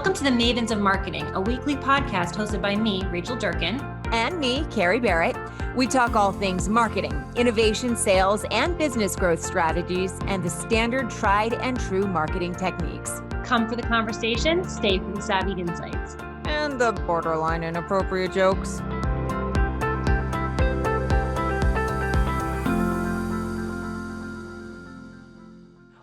Welcome to the Mavens of Marketing, a weekly podcast hosted by me, Rachel Durkin. And me, Carrie Barrett. We talk all things marketing, innovation, sales, and business growth strategies, and the standard tried and true marketing techniques. Come for the conversation, stay for the savvy insights. And the borderline inappropriate jokes.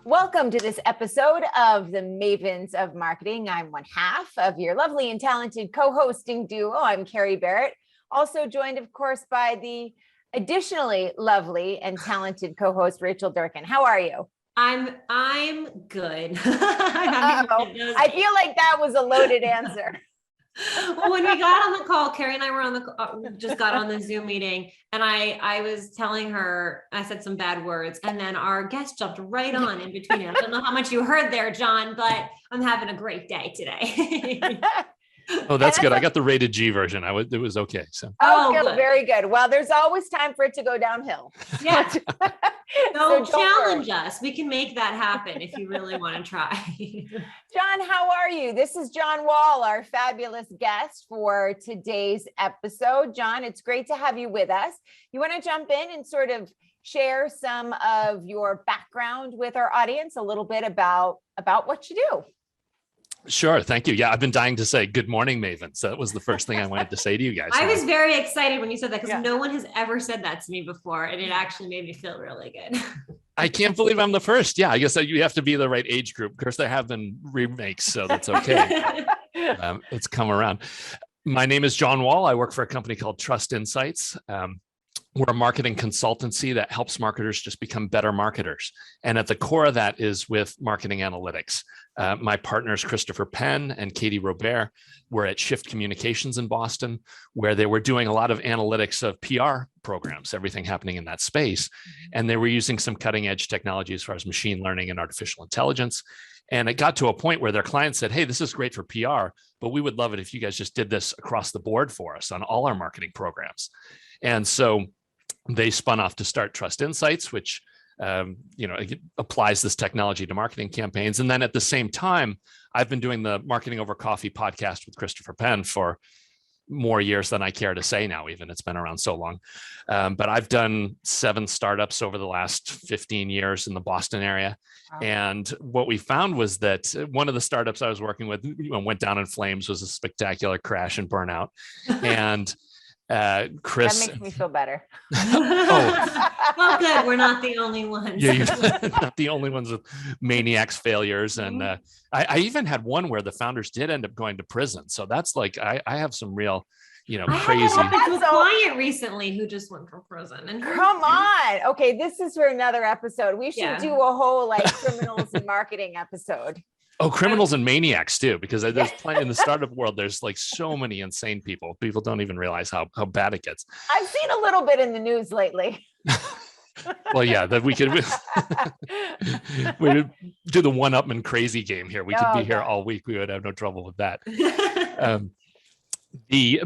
Welcome to this episode of the Mavens of Marketing. I'm one half of your lovely and talented co-hosting duo. I'm Carrie Barrett, also joined, of course, by the additionally lovely and talented co-host Rachel Durkin. How are you? I'm good. I feel like that was a loaded answer. Well, when we got on the call, Carrie and I were on just got on the Zoom meeting, and I was telling her, I said some bad words, and then our guest jumped right on in between it. I don't know how much you heard there, John, but I'm having a great day today. Oh, that's good. I got the rated G version. It was okay. So. Good. Very good. Well, there's always time for it to go downhill. Yeah. So challenge us. We can make that happen if you really want to try. John, how are you? This is John Wall, our fabulous guest for today's episode. John, it's great to have you with us. You want to jump in and sort of share some of your background with our audience, a little bit about what you do? Sure. Thank you. Yeah, I've been dying to say good morning, Maven. So that was the first thing I wanted to say to you guys. I was very excited when you said that because no one has ever said that to me before. And it actually made me feel really good. I can't believe I'm the first. Yeah, I guess you have to be the right age group. Of course, there have been remakes, so that's okay. It's come around. My name is John Wall. I work for a company called Trust Insights. We're a marketing consultancy that helps marketers just become better marketers. And at the core of that is with marketing analytics. My partners, Christopher Penn and Katie Robert, were at Shift Communications in Boston, where they were doing a lot of analytics of PR programs, everything happening in that space. And they were using some cutting edge technology as far as machine learning and artificial intelligence. And it got to a point where their clients said, hey, this is great for PR, but we would love it if you guys just did this across the board for us on all our marketing programs. And so they spun off to start Trust Insights, which applies this technology to marketing campaigns. And then at the same time, I've been doing the Marketing Over Coffee podcast with Christopher Penn for more years than I care to say now, even. It's been around so long. But I've done 7 startups over the last 15 years in the Boston area. Wow. And what we found was that one of the startups I was working with went down in flames, was a spectacular crash and burnout. And Chris, that makes me feel better. Well, good. We're not the only ones. Yeah, you're not the only ones with maniacs failures. And I even had one where the founders did end up going to prison. So that's like, I have some real, crazy. I had a client recently who just went from prison. And come on. Okay. This is for another episode. We should do a whole criminals and marketing episode. Oh, criminals and maniacs too, because there's plenty in the startup world. There's so many insane people. People don't even realize how bad it gets. I've seen a little bit in the news lately. Well, yeah, that we could do the one-upman crazy game here. We could be here all week. We would have no trouble with that.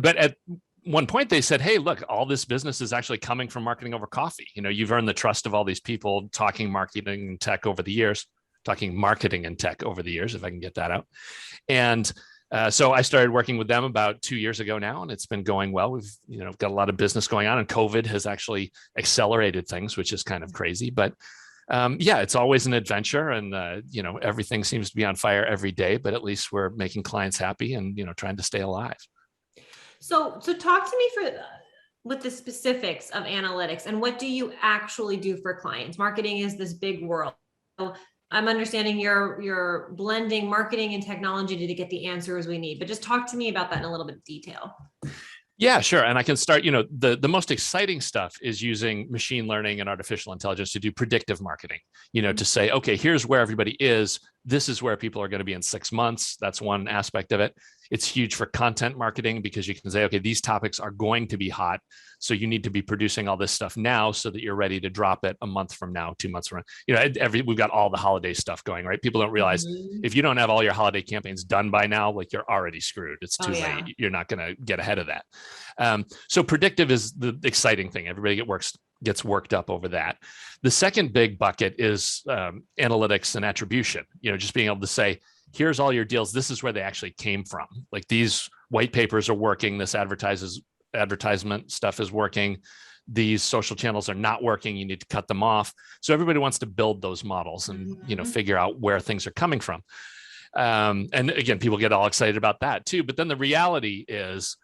But at one point they said, hey, look, all this business is actually coming from Marketing Over Coffee. You've earned the trust of all these people talking marketing and tech over the years. Talking marketing and tech over the years, if I can get that out. And so I started working with them about 2 years ago now, and it's been going well. We've got a lot of business going on, and COVID has actually accelerated things, which is kind of crazy. But it's always an adventure, and everything seems to be on fire every day. But at least we're making clients happy and trying to stay alive. So talk to me with the specifics of analytics, and what do you actually do for clients? Marketing is this big world. So I'm understanding you're blending marketing and technology to get the answers we need, but just talk to me about that in a little bit of detail. Yeah, sure. And I can start, the most exciting stuff is using machine learning and artificial intelligence to do predictive marketing, to say, okay, here's where everybody is. This is where people are going to be in 6 months. That's one aspect of it. It's huge for content marketing because you can say, okay, these topics are going to be hot. So you need to be producing all this stuff now so that you're ready to drop it a month from now, 2 months from now. We've got all the holiday stuff going, right? People don't realize if you don't have all your holiday campaigns done by now, you're already screwed. It's too late. You're not going to get ahead of that. So predictive is the exciting thing. Everybody gets worked up over that. The second big bucket is analytics and attribution, just being able to say, here's all your deals. This is where they actually came from. Like these white papers are working. This advertisement stuff is working. These social channels are not working. You need to cut them off. So everybody wants to build those models and, figure out where things are coming from. And again, people get all excited about that too. But then the reality is,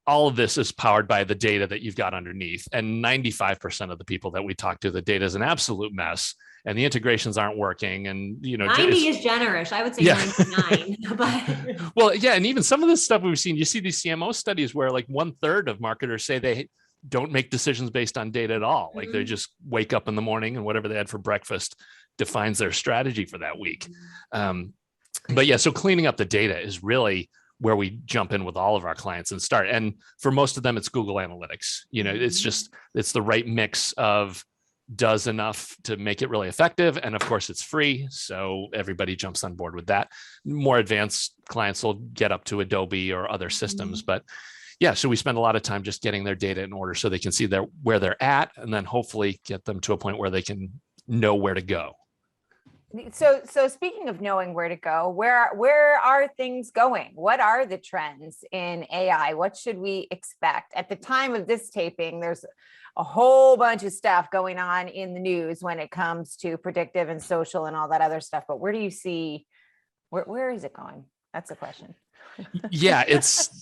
all of this is powered by the data that you've got underneath. And 95% of the people that we talk to, the data is an absolute mess and the integrations aren't working. And, 90 is generous. I would say 99. But well, yeah. And even some of this stuff we've seen, you see these CMO studies where like 1/3 of marketers say they don't make decisions based on data at all. Like they just wake up in the morning and whatever they had for breakfast defines their strategy for that week. But yeah, so cleaning up the data is really where we jump in with all of our clients and start. And for most of them, it's Google Analytics. It's the right mix of does enough to make it really effective. And of course it's free. So everybody jumps on board with that. More advanced clients will get up to Adobe or other systems, but yeah, so we spend a lot of time just getting their data in order so they can see where they're at, and then hopefully get them to a point where they can know where to go. So speaking of knowing where to go, where are things going? What are the trends in AI? What should we expect? At the time of this taping, there's a whole bunch of stuff going on in the news when it comes to predictive and social and all that other stuff. But where do you see, where is it going? That's the question. Yeah,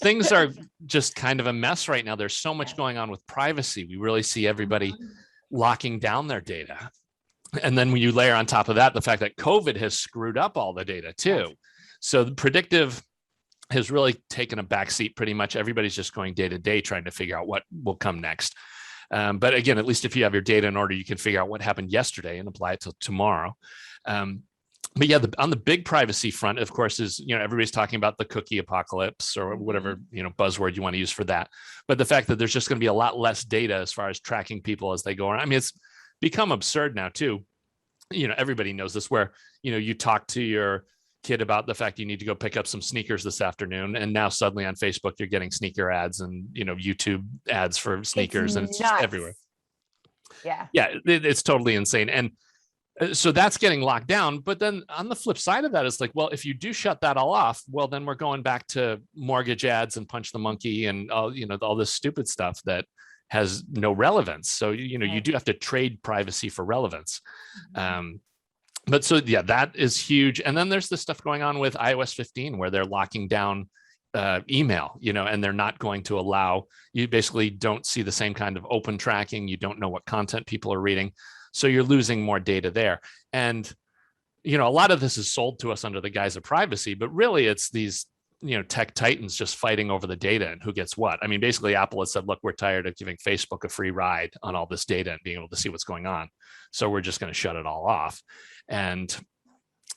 things are just kind of a mess right now. There's so much going on with privacy. We really see everybody locking down their data. And then when you layer on top of that, the fact that COVID has screwed up all the data too. So the predictive has really taken a backseat. Pretty much everybody's just going day to day, trying to figure out what will come next. But again, at least if you have your data in order, you can figure out what happened yesterday and apply it to tomorrow. But yeah, on the big privacy front, of course, is, everybody's talking about the cookie apocalypse or whatever, buzzword you want to use for that. But the fact that there's just going to be a lot less data as far as tracking people as they go around. I mean, it's become absurd now too. Everybody knows this, where, you talk to your kid about the fact you need to go pick up some sneakers this afternoon. And now suddenly on Facebook, you're getting sneaker ads and, YouTube ads for sneakers, and it's just everywhere. Yeah. Yeah. It's totally insane. And so that's getting locked down. But then on the flip side of that is like, well, if you do shut that all off, well, then we're going back to mortgage ads and Punch the Monkey and all this stupid stuff that has no relevance. So, you do have to trade privacy for relevance. But so, yeah, that is huge. And then there's this stuff going on with iOS 15 where they're locking down email, and they're not going to allow, you basically don't see the same kind of open tracking. You don't know what content people are reading. So you're losing more data there. And, a lot of this is sold to us under the guise of privacy, but really it's these, tech titans just fighting over the data and who gets what. I mean, basically Apple has said, look, we're tired of giving Facebook a free ride on all this data and being able to see what's going on. So we're just going to shut it all off. And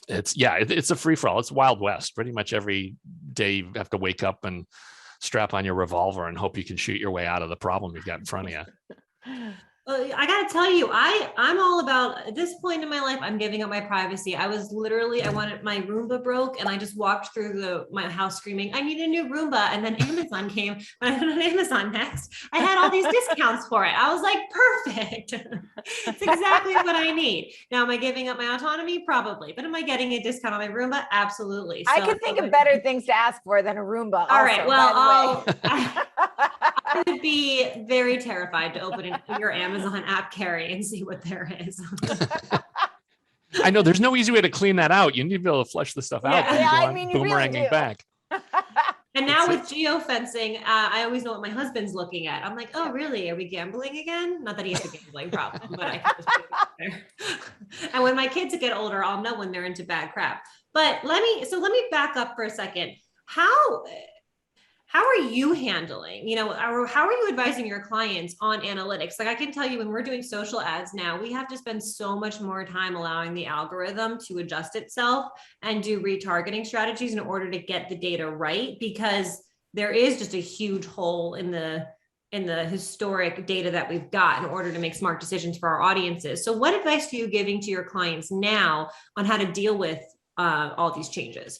it's a free for all. It's Wild West. Pretty much every day you have to wake up and strap on your revolver and hope you can shoot your way out of the problem you've got in front of you. I gotta tell you, I'm all about, at this point in my life, I'm giving up my privacy. I wanted, my Roomba broke and I just walked through my house screaming, I need a new Roomba. And then Amazon came. When I went on Amazon next, I had all these discounts for it. I was like, perfect. It's exactly what I need. Now, am I giving up my autonomy? Probably. But am I getting a discount on my Roomba? Absolutely. So, I could think of better things to ask for than a Roomba. All right. Well, I would be very terrified to open your Amazon app carry and see what there is. I know there's no easy way to clean that out. You need to be able to flush the stuff out. Yeah, I mean, you boomeranging really do. Back. And now with geofencing, I always know what my husband's looking at. I'm like, oh, really? Are we gambling again? Not that he has a gambling problem, but I can just put it there. And when my kids get older, I'll know when they're into bad crap. But let me back up for a second. How are you handling, how are you advising your clients on analytics? Like I can tell you when we're doing social ads now, we have to spend so much more time allowing the algorithm to adjust itself and do retargeting strategies in order to get the data right, because there is just a huge hole in the historic data that we've got in order to make smart decisions for our audiences. So what advice are you giving to your clients now on how to deal with all these changes?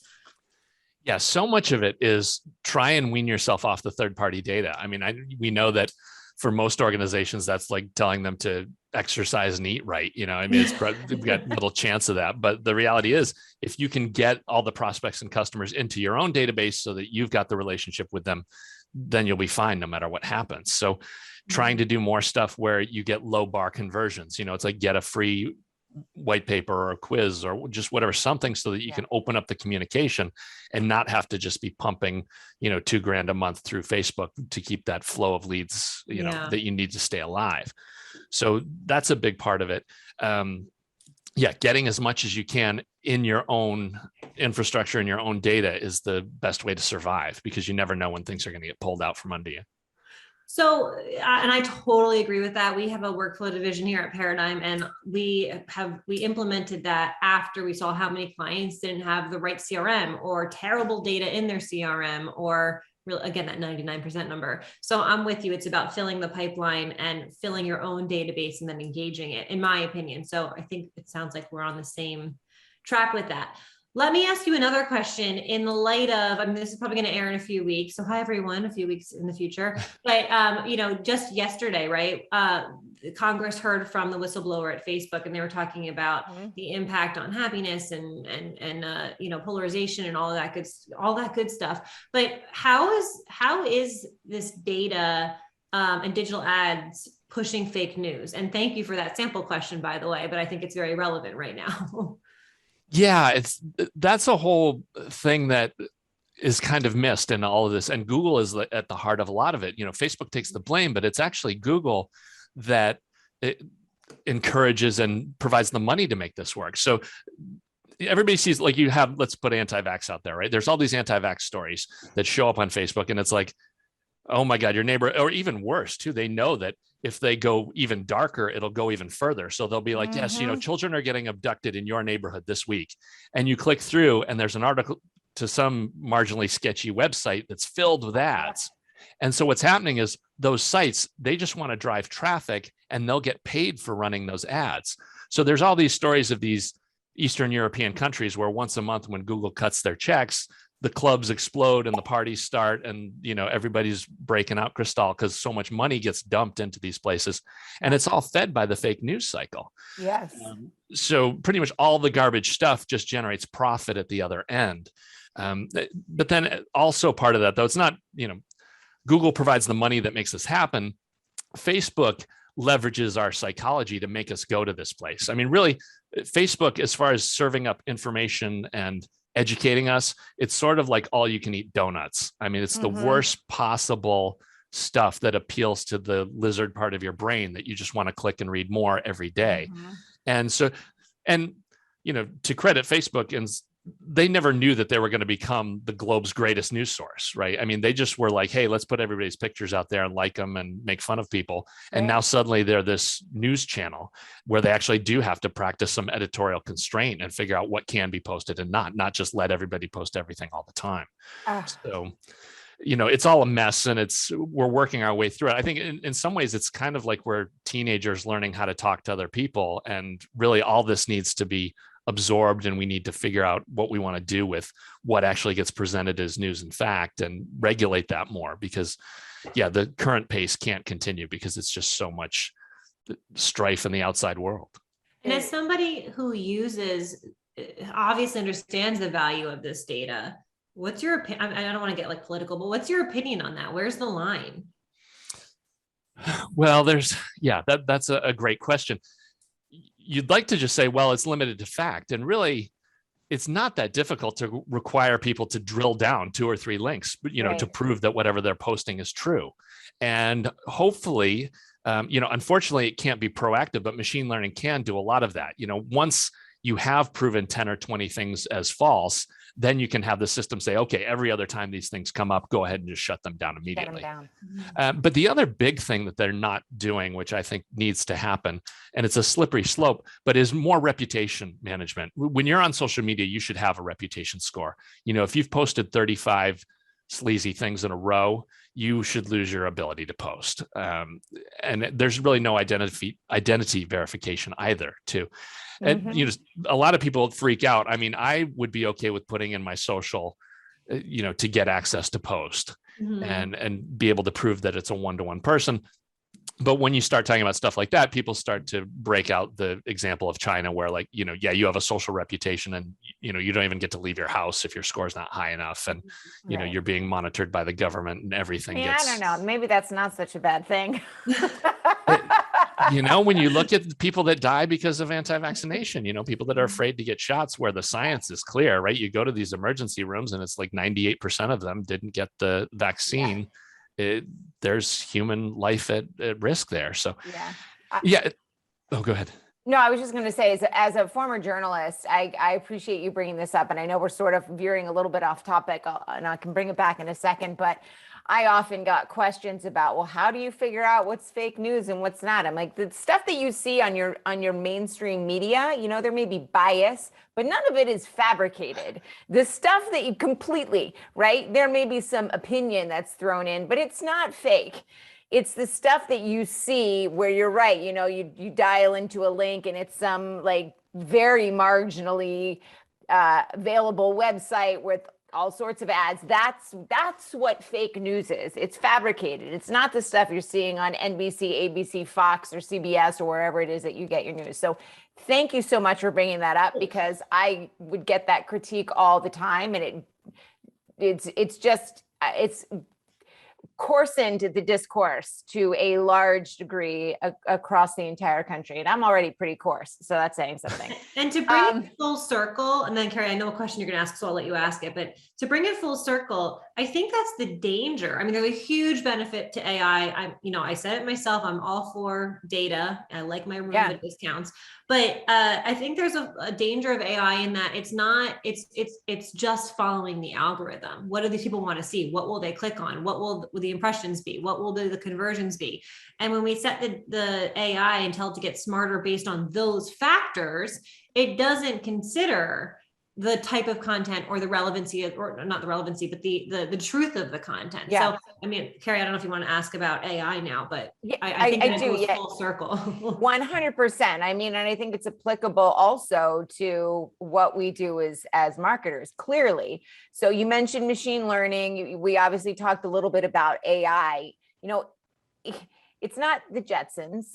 Yeah, so much of it is try and wean yourself off the third-party data. I mean, we know that for most organizations, that's like telling them to exercise and eat right. I mean, we've got little chance of that. But the reality is, if you can get all the prospects and customers into your own database so that you've got the relationship with them, then you'll be fine no matter what happens. So trying to do more stuff where you get low bar conversions, it's like get a free white paper or a quiz or just whatever, something so that you can open up the communication and not have to just be pumping, $2,000 a month through Facebook to keep that flow of leads, that you need to stay alive. So that's a big part of it. Getting as much as you can in your own infrastructure and your own data is the best way to survive, because you never know when things are going to get pulled out from under you. So, and I totally agree with that. We have a workflow division here at Paradigm, and we implemented that after we saw how many clients didn't have the right CRM or terrible data in their CRM, or again, that 99% number. So I'm with you. It's about filling the pipeline and filling your own database and then engaging it, in my opinion. So I think it sounds like we're on the same track with that. Let me ask you another question in the light of, this is probably going to air in a few weeks. So hi, everyone, a few weeks in the future. But, just yesterday, right, Congress heard from the whistleblower at Facebook, and they were talking about the impact on happiness and polarization and all that good stuff. But how is this data and digital ads pushing fake news? And thank you for that sample question, by the way, but I think it's very relevant right now. Yeah, that's a whole thing that is kind of missed in all of this. And Google is at the heart of a lot of it. Facebook takes the blame, but it's actually Google that encourages and provides the money to make this work. So everybody sees, like, let's put anti-vax out there, right? There's all these anti-vax stories that show up on Facebook, and it's like, oh my God, your neighbor, or even worse too, they know that if they go even darker, it'll go even further. So they'll be like, yes, children are getting abducted in your neighborhood this week. And you click through and there's an article to some marginally sketchy website that's filled with ads. And so what's happening is those sites, they just want to drive traffic, and they'll get paid for running those ads. So there's all these stories of these Eastern European countries where once a month, when Google cuts their checks, the clubs explode and the parties start, and everybody's breaking out crystal because so much money gets dumped into these places, and it's all fed by the fake news cycle. Yes. So pretty much all the garbage stuff just generates profit at the other end. But then also part of that, though, it's not, Google provides the money that makes this happen. Facebook leverages our psychology to make us go to this place. I mean, really, Facebook, as far as serving up information and educating us, it's sort of like all you can eat donuts. I mean, it's the worst possible stuff that appeals to the lizard part of your brain that you just want to click and read more every day. And so, to credit Facebook, and they never knew that they were going to become the globe's greatest news source, right? I mean, they just were like, hey, let's put everybody's pictures out there and like them and make fun of people. And now suddenly they're this news channel where they actually do have to practice some editorial constraint and figure out what can be posted and not just let everybody post everything all the time. So, it's all a mess, and we're working our way through it. I think in some ways it's kind of like we're teenagers learning how to talk to other people, and really all this needs to be absorbed, and we need to figure out what we want to do with what actually gets presented as news and fact, and regulate that more, because the current pace can't continue because it's just so much strife in the outside world. And as somebody who obviously understands the value of this data, what's your opinion? I don't want to get political, but what's your opinion on that? Where's the line? Well, that's a great question. You'd like to just say, well, it's limited to fact. And really, it's not that difficult to require people to drill down 2 or 3 links, to prove that whatever they're posting is true. And hopefully, unfortunately, it can't be proactive, but machine learning can do a lot of that. Once you have proven 10 or 20 things as false, then you can have the system say, okay, every other time these things come up, go ahead and just shut them down immediately. But the other big thing that they're not doing, which I think needs to happen, and it's a slippery slope, but is more reputation management. When you're on social media, you should have a reputation score. If you've posted 35 sleazy things in a row, you should lose your ability to post. And there's really no identity verification either, too. And a lot of people freak out. I mean, I would be okay with putting in my social, to get access to post and be able to prove that it's a one-to-one person. But when you start talking about stuff like that, people start to break out the example of China where like, yeah, you have a social reputation and, you don't even get to leave your house if your score's not high enough. And, Right. you're being monitored by the government and everything Yeah, gets. I don't know. Maybe that's not such a bad thing. When you look at the people that die because of anti-vaccination, people that are afraid to get shots where the science is clear, right? You go to these emergency rooms and it's like 98% of them didn't get the vaccine. There's human life at risk there. So oh, go ahead. No, I was just going to say, as a former journalist, I appreciate you bringing this up. And I know we're sort of veering a little bit off topic, and I can bring it back in a second. But I often got questions about, well, how do you figure out what's fake news and what's not? I'm like, the stuff that you see on your mainstream media, there may be bias, but none of it is fabricated. The stuff that you completely, right? There may be some opinion that's thrown in, but it's not fake. It's the stuff that you see where you're right. You dial into a link and it's some like very marginally available website with all sorts of ads. That's what fake news is. It's fabricated. It's not the stuff you're seeing on NBC, ABC, Fox, or CBS, or wherever it is that you get your news. So thank you so much for bringing that up, because I would get that critique all the time, and it's coarsened the discourse to a large degree across the entire country. And I'm already pretty coarse, so that's saying something. And to bring it full circle, and then Carrie, I know a question you're going to ask, so I'll let you ask it, but to bring it full circle, I think that's the danger. I mean, there's a huge benefit to AI. I said it myself, I'm all for data. I like my Roomba discounts, but I think there's a danger of AI in that it's just following the algorithm. What do these people want to see? What will they click on? What will the impressions be? What will the conversions be? And when we set the AI and tell it to get smarter based on those factors, it doesn't consider the type of content or the relevancy or not the relevancy, but the truth of the content. Yeah. So, I mean, Carrie, I don't know if you want to ask about AI now, but I think it goes full circle. 100%. I mean, and I think it's applicable also to what we do as marketers, clearly. So you mentioned machine learning. We obviously talked a little bit about AI. It's not the Jetsons.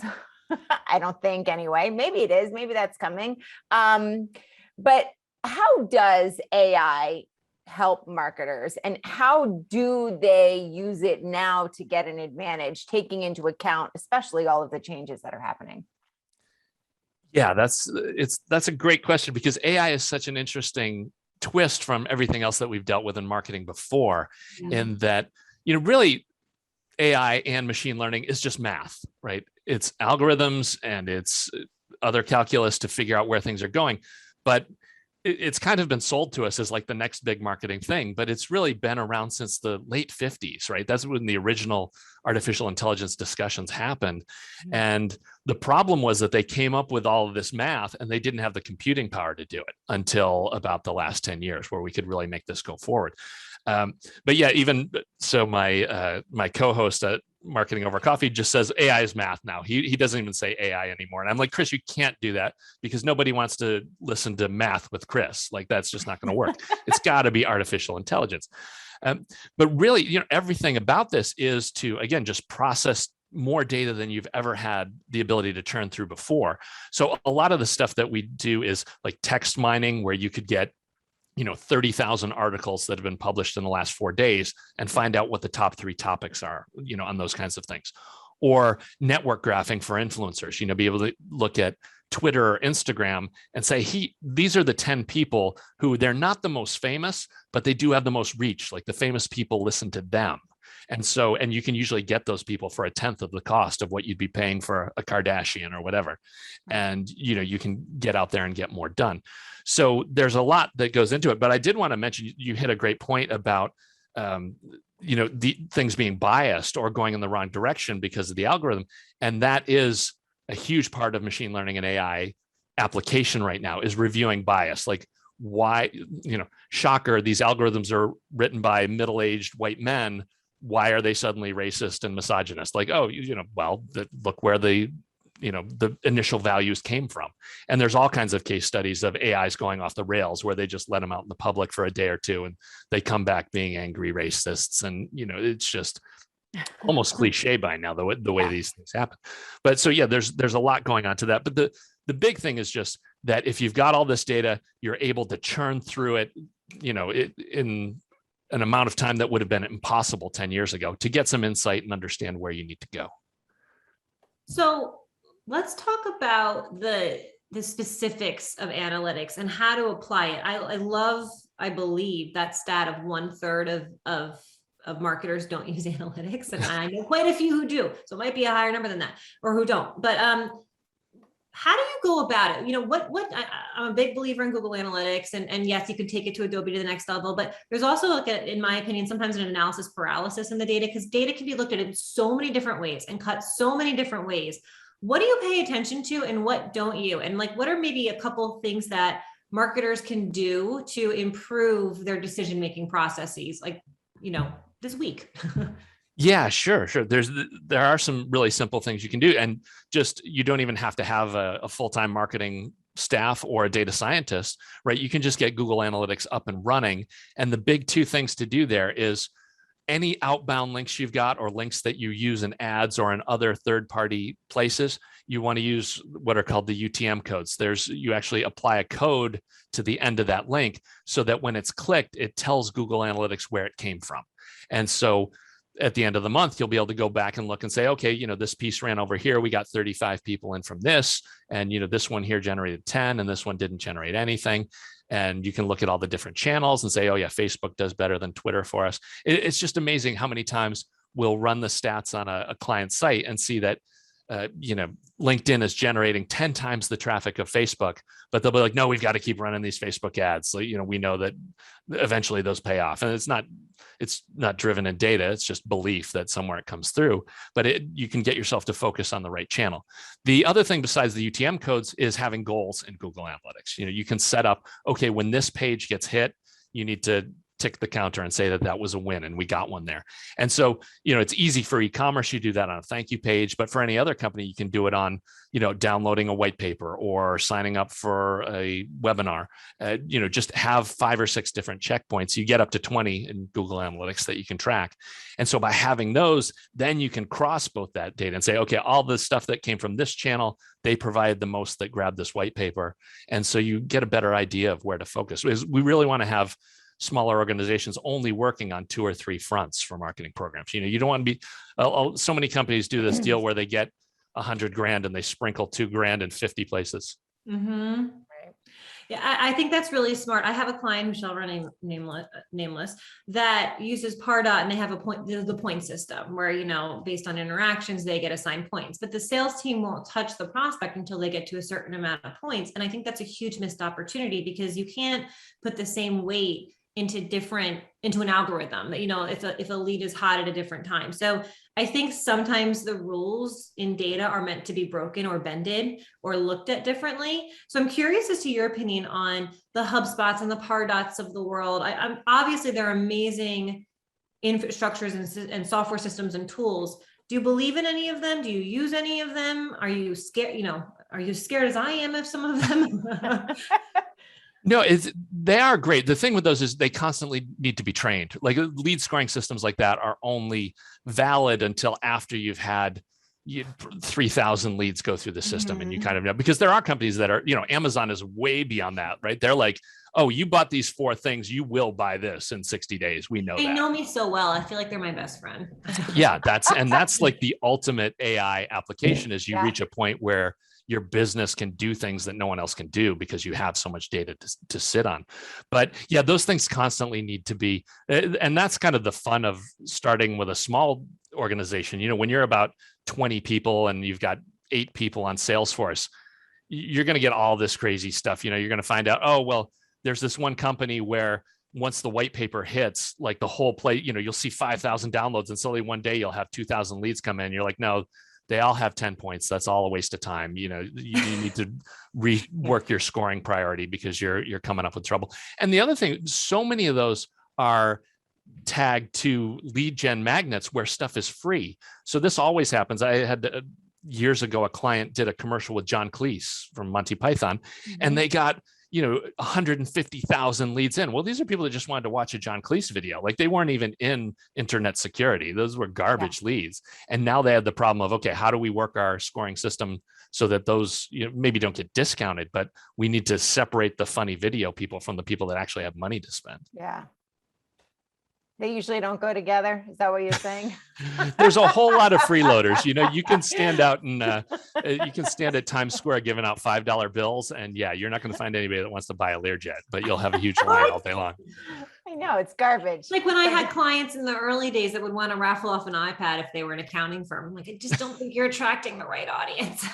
I don't think anyway. Maybe it is. Maybe that's coming. But how does AI help marketers, and how do they use it now to get an advantage, taking into account especially all of the changes that are happening? Yeah, that's a great question, because AI is such an interesting twist from everything else that we've dealt with in marketing before, in that, really AI and machine learning is just math, right? It's algorithms and it's other calculus to figure out where things are going. But it's kind of been sold to us as like the next big marketing thing, but it's really been around since the late 50s, right? That's when the original artificial intelligence discussions happened. And the problem was that they came up with all of this math and they didn't have the computing power to do it until about the last 10 years, where we could really make this go forward. But yeah, even so, my co-host at Marketing Over Coffee just says AI is math now. He doesn't even say AI anymore. And I'm like, Chris, you can't do that, because nobody wants to listen to math with Chris. Like, that's just not going to work. It's got to be artificial intelligence. But really, everything about this is to, again, just process more data than you've ever had the ability to churn through before. So a lot of the stuff that we do is like text mining, where you could get 30,000 articles that have been published in the last 4 days and find out what the top 3 topics are, on those kinds of things. Or network graphing for influencers, be able to look at Twitter or Instagram and say, these are the 10 people who they're not the most famous, but they do have the most reach. Like, the famous people listen to them. And you can usually get those people for 1/10 of the cost of what you'd be paying for a Kardashian or whatever. And, you can get out there and get more done. So there's a lot that goes into it, but I did want to mention, you hit a great point about, the things being biased or going in the wrong direction because of the algorithm. And that is a huge part of machine learning and AI application right now, is reviewing bias. Like, why, shocker, these algorithms are written by middle-aged white men. Why are they suddenly racist and misogynist? Like, look where the initial values came from. And there's all kinds of case studies of AIs going off the rails, where they just let them out in the public for a day or two and they come back being angry racists. And, it's just, almost cliche by now, the way these things happen. But so yeah, there's a lot going on to that. But the big thing is just that if you've got all this data, you're able to churn through it, in an amount of time that would have been impossible 10 years ago to get some insight and understand where you need to go. So let's talk about the specifics of analytics and how to apply it. I believe that stat of 1/3 of marketers don't use analytics, and I know quite a few who do. So it might be a higher number than that, or who don't. But how do you go about it? I'm a big believer in Google Analytics, and yes, you can take it to Adobe to the next level, but there's also in my opinion, sometimes an analysis paralysis in the data, because data can be looked at in so many different ways and cut so many different ways. What do you pay attention to and what don't you? And what are maybe a couple of things that marketers can do to improve their decision-making processes, this week? Yeah, sure. There are some really simple things you can do, and just you don't even have to have a full-time marketing staff or a data scientist, right? You can just get Google Analytics up and running. And the big two things to do there is any outbound links you've got or links that you use in ads or in other third-party places, you want to use what are called the UTM codes. You actually apply a code to the end of that link so that when it's clicked, it tells Google Analytics where it came from. And so at the end of the month, you'll be able to go back and look and say, okay, this piece ran over here. We got 35 people in from this. And, this one here generated 10 and this one didn't generate anything. And you can look at all the different channels and say, oh yeah, Facebook does better than Twitter for us. It's just amazing how many times we'll run the stats on a client site and see that, LinkedIn is generating 10 times the traffic of Facebook, but they'll be like, no, we've got to keep running these Facebook ads. So, we know that eventually those pay off, and it's not driven in data. It's just belief that somewhere it comes through, but you can get yourself to focus on the right channel. The other thing besides the UTM codes is having goals in Google Analytics. You can set up, okay, when this page gets hit, you need to tick the counter and say that was a win, and we got one there. And so, it's easy for e-commerce. You do that on a thank you page, but for any other company, you can do it on, downloading a white paper or signing up for a webinar. Just have 5 or 6 different checkpoints. You get up to 20 in Google Analytics that you can track. And so by having those, then you can cross both that data and say, okay, all the stuff that came from this channel, they provided the most that grabbed this white paper. And so you get a better idea of where to focus. We really want to have smaller organizations only working on 2 or 3 fronts for marketing programs. You don't want to be, so many companies do this deal where they get $100,000 and they sprinkle $2,000 in 50 places. Mm-hmm. Right. Yeah, I think that's really smart. I have a client who shall remain nameless that uses Pardot, and they have the point system where, based on interactions, they get assigned points, but the sales team won't touch the prospect until they get to a certain amount of points. And I think that's a huge missed opportunity, because you can't put the same weight into an algorithm that, if a lead is hot at a different time. So I think sometimes the rules in data are meant to be broken or bended or looked at differently. So I'm curious as to your opinion on the HubSpots and the Pardots of the world. I'm obviously they're amazing infrastructures and software systems and tools. Do you believe in any of them? Do you use any of them? Are you scared? Are you scared as I am of some of them? No, they are great. The thing with those is they constantly need to be trained. Like lead scoring systems like that are only valid until after you've had 3,000 leads go through the system. Mm-hmm. And you kind of know, because there are companies that are, Amazon is way beyond that, right? They're like, oh, you bought these 4 things, you will buy this in 60 days. We know they that. know me so well. I feel like they're my best friend. Yeah, that's like the ultimate AI application is you reach a point where your business can do things that no one else can do because you have so much data to sit on. But yeah, those things constantly need to be, and that's kind of the fun of starting with a small organization. When you're about 20 people and you've got 8 people on Salesforce, you're going to get all this crazy stuff. You're going to find out, oh, well, there's this one company where once the white paper hits, like the whole play, you'll see 5,000 downloads and suddenly one day you'll have 2,000 leads come in. You're like, no, they all have 10 points. That's all a waste of time. You need to rework your scoring priority because you're coming up with trouble. And the other thing, so many of those are tagged to lead gen magnets where stuff is free. So this always happens. I had years ago, a client did a commercial with John Cleese from Monty Python, and they got 150,000 leads in. Well, these are people that just wanted to watch a John Cleese video. Like they weren't even in internet security. Those were garbage leads. And now they had the problem of, okay, how do we work our scoring system so that those maybe don't get discounted, but we need to separate the funny video people from the people that actually have money to spend. Yeah. They usually don't go together. Is that what you're saying? There's a whole lot of freeloaders. You can stand out and you can stand at Times Square giving out $5 bills, and yeah, you're not going to find anybody that wants to buy a Learjet, but you'll have a huge line all day long. I know, it's garbage. Like when I had clients in the early days that would want to raffle off an iPad if they were an accounting firm. I'm like, I just don't think you're attracting the right audience.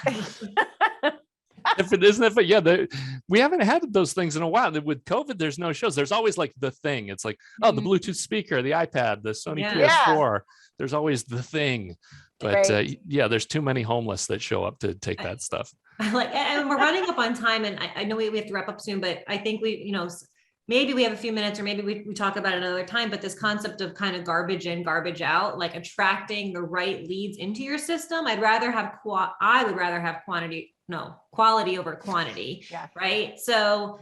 If it isn't, but yeah, we haven't had those things in a while. With COVID, there's no shows. There's always like the thing. It's like, oh, the Bluetooth speaker, the iPad, the Sony PS4. There's always the thing. But yeah, there's too many homeless that show up to take that stuff. And we're running up on time, and I know we have to wrap up soon, but I think maybe we have a few minutes, or maybe we talk about it another time, but this concept of kind of garbage in, garbage out, like attracting the right leads into your system. I would rather have quality over quantity. Yeah. Right. So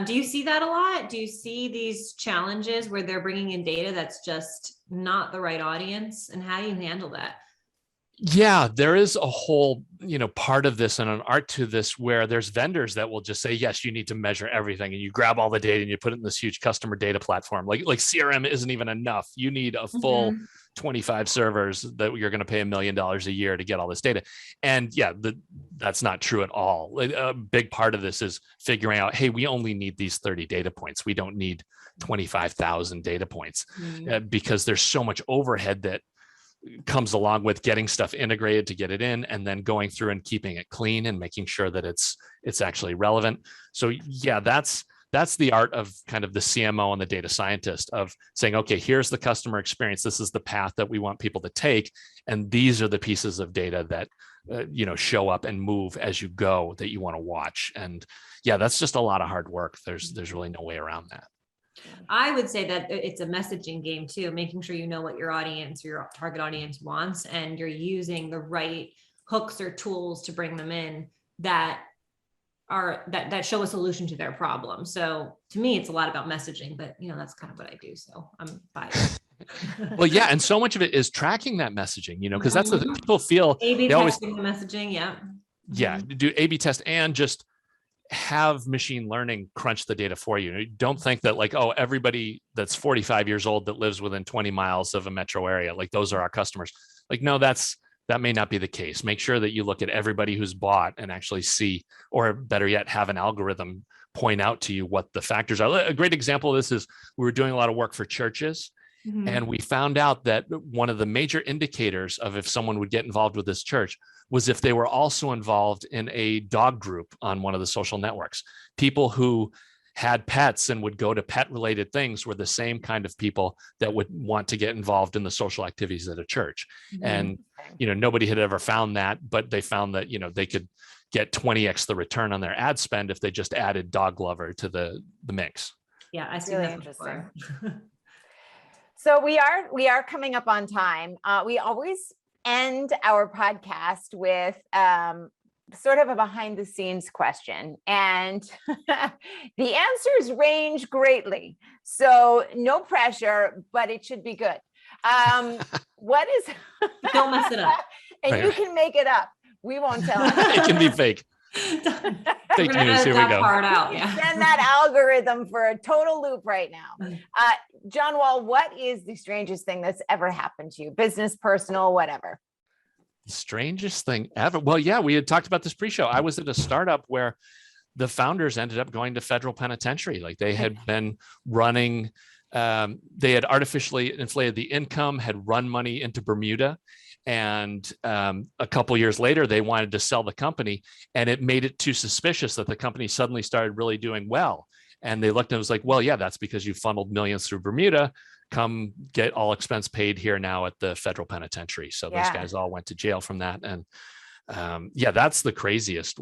do you see that a lot? Do you see these challenges where they're bringing in data that's just not the right audience? And how do you handle that? Yeah, there is a whole, part of this and an art to this where there's vendors that will just say, yes, you need to measure everything. And you grab all the data and you put it in this huge customer data platform. Like CRM isn't even enough. You need a full 25 servers that you're going to pay $1 million a year to get all this data. And yeah, that's not true at all. A big part of this is figuring out, hey, we only need these 30 data points. We don't need 25,000 data points because there's so much overhead that comes along with getting stuff integrated to get it in, and then going through and keeping it clean and making sure that it's actually relevant. So yeah, that's the art of kind of the CMO and the data scientist of saying, okay, here's the customer experience. This is the path that we want people to take. And these are the pieces of data that, show up and move as you go that you want to watch. And yeah, that's just a lot of hard work. There's really no way around that. I would say that it's a messaging game too, making sure you know what your audience, your target audience wants, and you're using the right hooks or tools to bring them in that show a solution to their problem. So to me, it's a lot about messaging, but that's kind of what I do. So I'm biased. Well, yeah. And so much of it is tracking that messaging, because that's what people feel. A/B testing the messaging. Yeah. Yeah. Do A/B test and just have machine learning crunch the data for you. Don't think that like, oh, everybody that's 45 years old that lives within 20 miles of a metro area, like those are our customers. Like, no, that may not be the case. Make sure that you look at everybody who's bought and actually see, or better yet, have an algorithm point out to you what the factors are. A great example of this is we were doing a lot of work for churches. And we found out that one of the major indicators of if someone would get involved with this church was if they were also involved in a dog group on one of the social networks. People who had pets and would go to pet related things were the same kind of people that would want to get involved in the social activities at a church. And, nobody had ever found that, but they found that, they could get 20x the return on their ad spend if they just added dog lover to the mix. Yeah, I see really that interesting. So we are coming up on time. We always end our podcast with sort of a behind the scenes question, and the answers range greatly. So no pressure, but it should be good. What is? Don't mess it up. And you can make it up. We won't tell. It can be fake. Fake news. Here we go. Part out. Yeah. Send that algorithm for a total loop right now. John Wall, what is the strangest thing that's ever happened to you? Business, personal, whatever. Strangest thing ever. Well, yeah, we had talked about this pre-show. I was at a startup where the founders ended up going to federal penitentiary. Like they had been running, they had artificially inflated the income, had run money into Bermuda. And a couple years later, they wanted to sell the company, and it made it too suspicious that the company suddenly started really doing well. And they looked and it was like, well, yeah, that's because you funneled millions through Bermuda. Come get all expense paid here now at the federal penitentiary. So those guys all went to jail from that. And yeah, that's the craziest.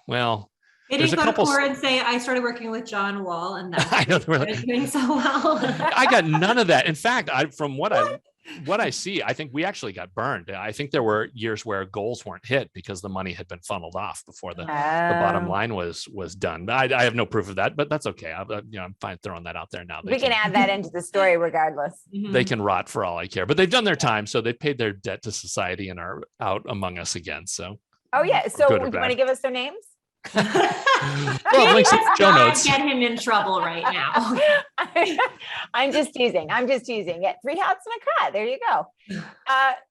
Well, they didn't go to court and say, I started working with John Wall and that's I know they were doing so well. I got none of that. In fact, from what what I see, I think we actually got burned. I think there were years where goals weren't hit because the money had been funneled off before the bottom line was done. I have no proof of that, but that's okay. I'm fine throwing that out there now. We can add that into the story regardless. They can rot for all I care, but they've done their time. So they've paid their debt to society and are out among us again. So. Oh yeah. So you want to give us their names? Well, links in show notes. Get him in trouble right now. I'm just teasing. Get 3 hats and a cut. There you go.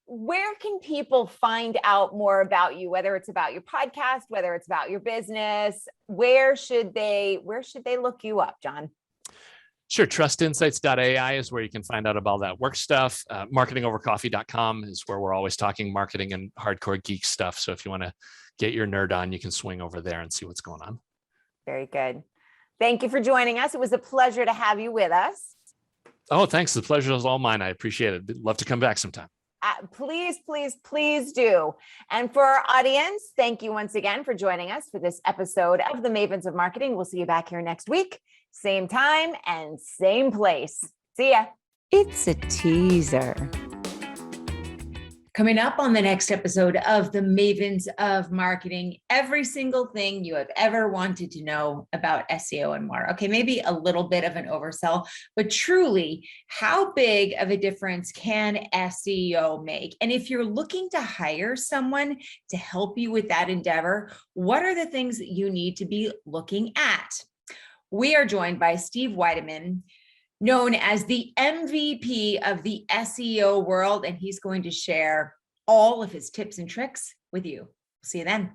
Where can people find out more about you? Whether it's about your podcast, whether it's about your business, where should they look you up, John? Sure. Trustinsights.ai is where you can find out about all that work stuff. Marketingovercoffee.com is where we're always talking marketing and hardcore geek stuff. So if you want to get your nerd on, you can swing over there and see what's going on. Very good. Thank you for joining us. It was a pleasure to have you with us. Oh, thanks. The pleasure is all mine. I appreciate it. Love to come back sometime. Please, please, please do. And for our audience, thank you once again for joining us for this episode of the Mavens of Marketing. We'll see you back here next week, same time and same place. See ya. It's a teaser. Coming up on the next episode of the Mavens of Marketing, every single thing you have ever wanted to know about SEO and more. Okay, maybe a little bit of an oversell, but truly, how big of a difference can SEO make? And if you're looking to hire someone to help you with that endeavor, what are the things that you need to be looking at? We are joined by Steve Weideman, known as the MVP of the SEO world, and he's going to share all of his tips and tricks with you. See you then.